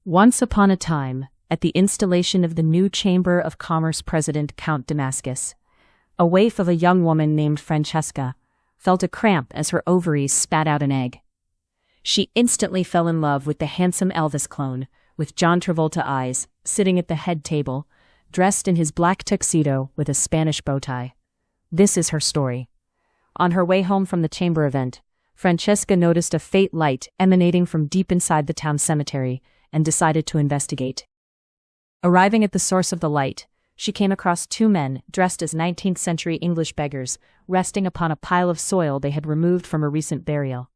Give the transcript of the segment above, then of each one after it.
Once upon a time, at the installation of the new Chamber of Commerce President Count Damascus, a waif of a young woman named Franchesca felt a cramp as her ovaries spat out an egg. She instantly fell in love with the handsome Elvis clone, with John Travolta eyes, sitting at the head table, dressed in his black tuxedo with a Spanish bow tie. This is her story. On her way home from the chamber event, Franchesca noticed a faint light emanating from deep inside the town cemetery and decided to investigate. Arriving at the source of the light, she came across two men dressed as 19th century English beggars, resting upon a pile of soil they had removed from a recent burial.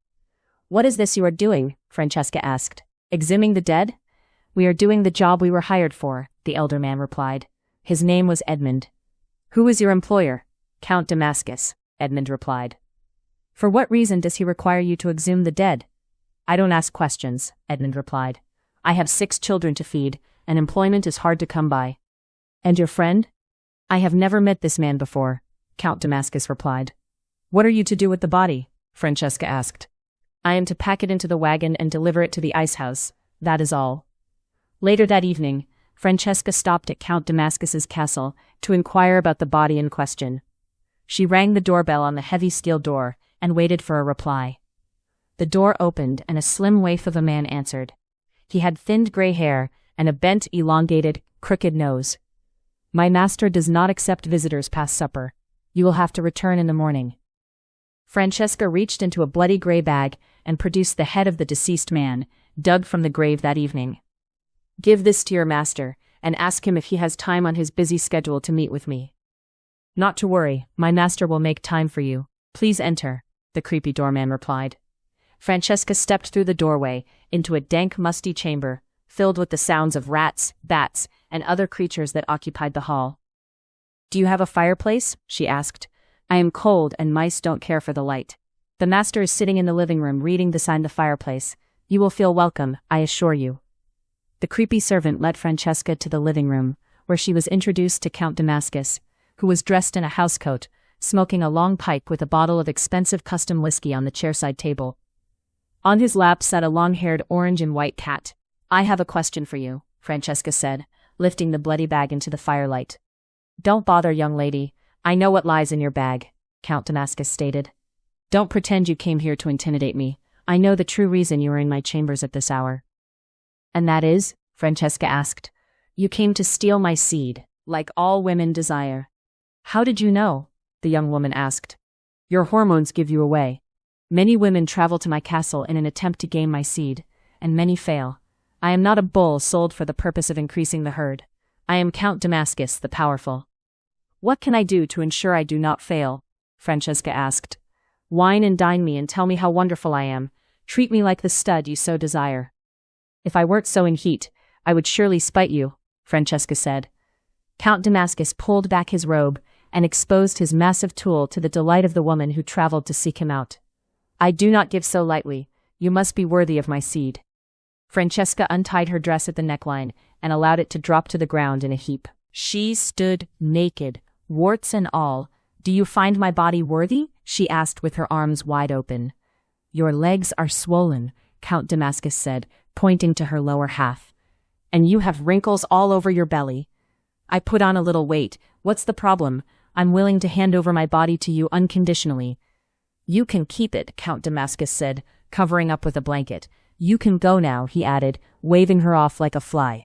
"What is this you are doing?" Franchesca asked. "Exhuming the dead?" "We are doing the job we were hired for," the elder man replied. His name was Edmond. "Who is your employer?" "Count Damascus," Edmond replied. "For what reason does he require you to exhume the dead?" "I don't ask questions," Edmond replied. "I have 6 children to feed, and employment is hard to come by." "And your friend?" "I have never met this man before," Count Damascus replied. "What are you to do with the body?" Franchesca asked. "I am to pack it into the wagon and deliver it to the ice house, that is all." Later that evening, Franchesca stopped at Count Damascus's castle to inquire about the body in question. She rang the doorbell on the heavy steel door and waited for a reply. The door opened and a slim waif of a man answered. He had thinned gray hair and a bent, elongated, crooked nose. "My master does not accept visitors past supper. You will have to return in the morning." Franchesca reached into a bloody gray bag and produced the head of the deceased man, dug from the grave that evening. "Give this to your master, and ask him if he has time on his busy schedule to meet with me." "Not to worry, my master will make time for you. Please enter," the creepy doorman replied. Franchesca stepped through the doorway into a dank, musty chamber, filled with the sounds of rats, bats, and other creatures that occupied the hall. "Do you have a fireplace?" she asked. "I am cold and mice don't care for the light." "The master is sitting in the living room reading beside the fireplace. You will feel welcome, I assure you." The creepy servant led Franchesca to the living room, where she was introduced to Count Damascus, who was dressed in a housecoat, smoking a long pipe with a bottle of expensive custom whiskey on the chairside table. On his lap sat a long-haired orange and white cat. "I have a question for you," Franchesca said, lifting the bloody bag into the firelight. "Don't bother, young lady. I know what lies in your bag," Count Damascus stated. "Don't pretend you came here to intimidate me. I know the true reason you are in my chambers at this hour." "And that is?" Franchesca asked. "You came to steal my seed, like all women desire." "How did you know?" the young woman asked. "Your hormones give you away. Many women travel to my castle in an attempt to gain my seed, and many fail. I am not a bull sold for the purpose of increasing the herd. I am Count Damascus the Powerful." "What can I do to ensure I do not fail?" Franchesca asked. "Wine and dine me and tell me how wonderful I am. Treat me like the stud you so desire." "If I weren't so in heat, I would surely spite you," Franchesca said. Count Damascus pulled back his robe and exposed his massive tool to the delight of the woman who traveled to seek him out. "I do not give so lightly. You must be worthy of my seed." Franchesca untied her dress at the neckline and allowed it to drop to the ground in a heap. She stood naked, warts and all. "Do you find my body worthy?" she asked with her arms wide open. "Your legs are swollen," Count Damascus said, pointing to her lower half. "And you have wrinkles all over your belly." "I put on a little weight. What's the problem? I'm willing to hand over my body to you unconditionally." "You can keep it," Count Damascus said, covering up with a blanket. "You can go now," he added, waving her off like a fly.